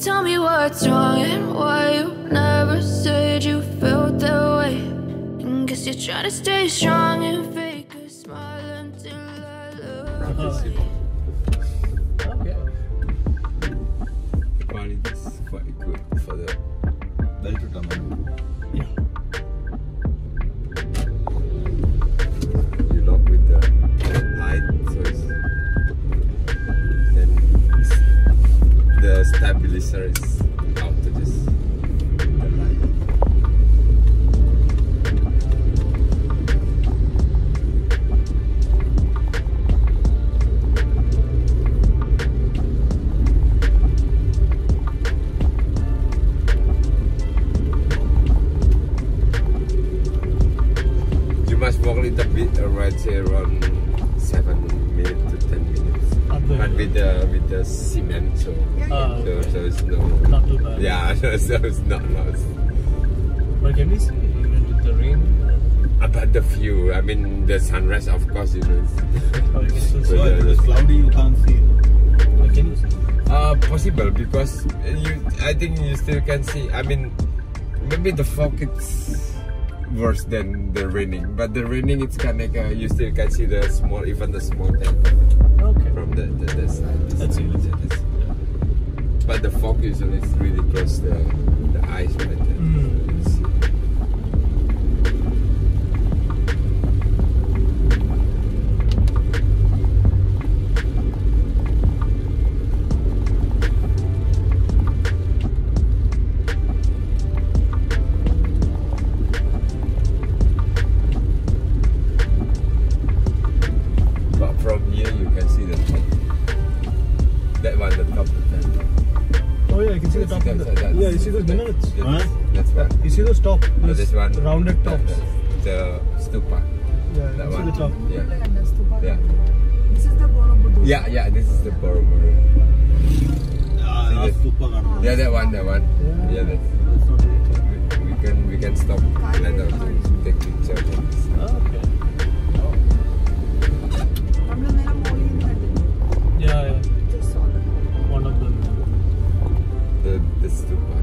Tell me what's wrong and why you never said you felt that way. And guess you're trying to stay strong and fake a smile until I love you. Okay. The quality is quite good for the belt to come on. Yeah. You lock with the light, so it's then the stabilizer is out to this the light. You must walk a little bit, right say around 7 minutes to 10 minutes. But with the cement, so it's Not too bad. yeah, so it's not lost. But can we see even with the rain? About the view, I mean the sunrise, of course, you know. So But If it's cloudy, you can't see. can you see? Possible because I think you still can see. I mean, maybe the fog is worse than the raining, but the raining it's kind of you still can see the small, even the small temple Okay. from the side. That's it. But the fog usually is really close the eyes right there. You see. But from here you can see the top. That one, the top of the temple. Oh yeah, you can see the top of the... Yeah, you see those minarets? That's one. You see those top? Oh, Those this one. rounded tops. The stupa. Yeah, That you see one. the top. Yeah. Yeah. This is the BOROBUDUR. Yeah, this is the BOROBUDUR. Yeah, that one. Yeah, That's not it. we can stop later to take picture. Okay. നമ്മള് നേരെ മോളിൽ നിന്ന് കണ്ടിരുന്നു. Yeah. Just saw the top. One of them. The stupa.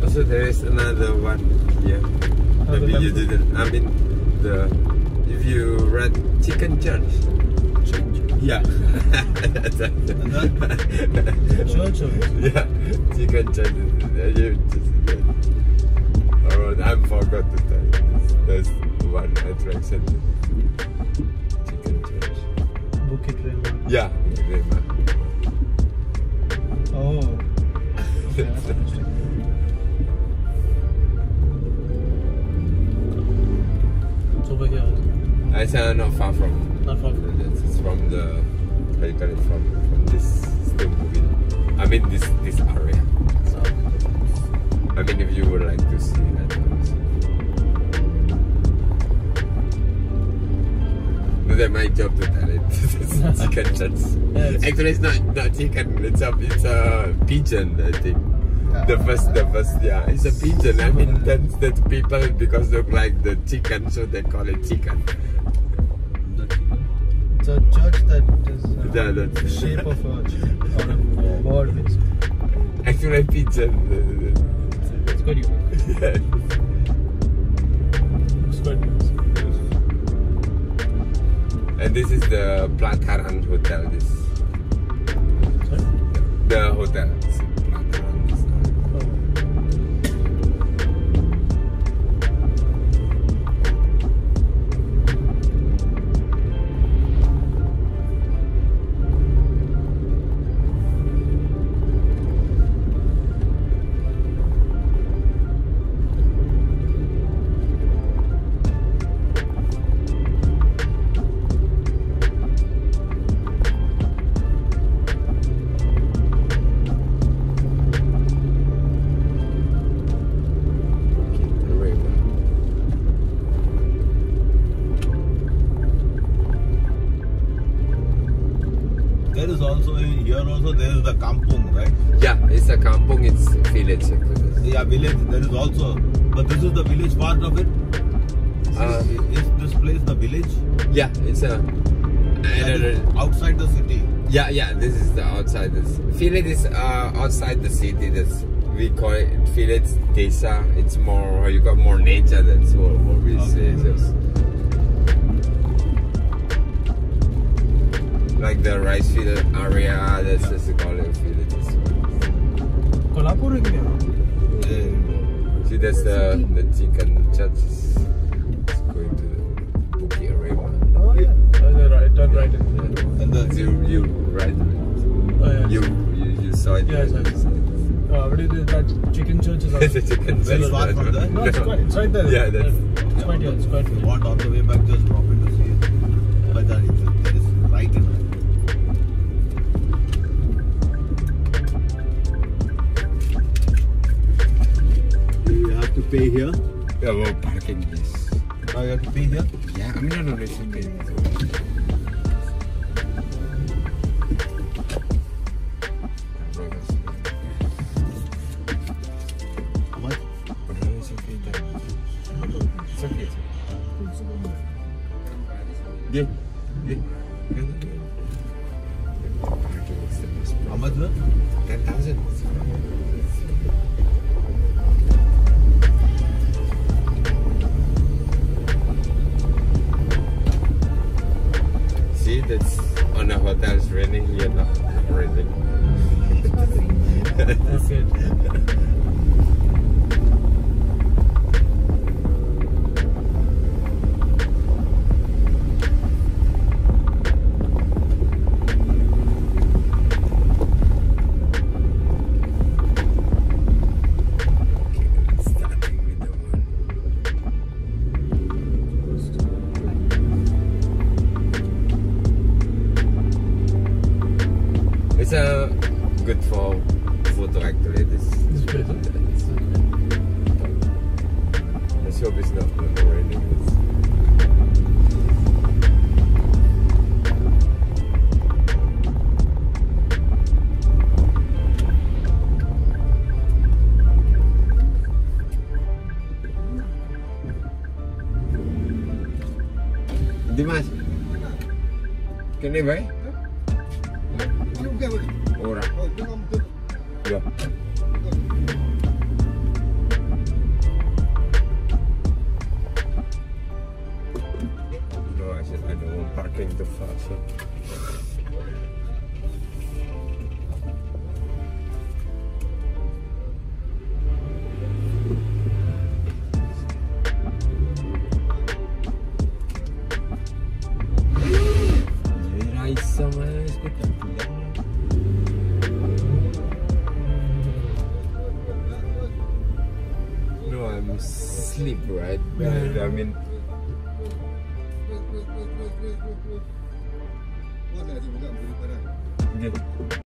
Also, there is another one here. Maybe you didn't. I mean, if you read Chicken Church. Yeah. Church. Yeah, Chicken Church. I forgot to tell you this. There's one attraction. Chicken Church. Bukit Railway. Yeah, Rema. Oh. Okay, that's interesting. It's over here. It's not far from. Not far from. It's from the. How you call it? From this Setumbu Hill. I mean this area. So, I mean if you would like to see that. No, that's my job to tell it. It's chicken church. Yes. Actually, it's not chicken. It's a pigeon. I think. The first, yeah, it's a pigeon. I mean, that's people because look like the chicken, so they call it chicken. It's a church that is Yeah, the that's shape of a or a bird. actually a pigeon. It's quite unique. Yeah. It's quite nice. And this is the Pelataran Hotel. This Sorry? hotel. It's not around this area. There is also here also there is the kampung, right? Yeah, it's a kampung, it's village actually. Yeah, village. There is also, but this is the village part of it. Is this place the village? Yeah, it's a Outside the city. yeah, this is the outside. This village is outside the city. That's we call it village desa. It's more, you got more nature. That's what we say. Just like the rice field area. That's just called it villages. Kolhapur is there. See, that's the chicken church. It's going to the Bukit Arema. Oh yeah. Right, turn right in there. And the You right? Oh yeah. You saw it. Yeah, I saw it. What is it? That chicken church is It's a chicken Very church. far from there? No, it's right there. Yeah, that's. It's quite here. It's quite If you here. want on the way back, just drop in to see it. But that is right in there. You have to pay here. Yeah, well, parking is. Now you have to pay here. Yeah, I mean, no, it's okay. How much? It's okay. It's okay. Yeah. Parking is the most How much? Sir? 10,000. See, that's on a hotel. It's raining here, not raining. That's it. Starting with the one. It's a good for photo actually. This place, huh? Let's hope it's not raining. Dimas, can you buy? Ora. Yeah. No, I said I don't want parking too far. So. No, I'm asleep, right? Yeah. I mean,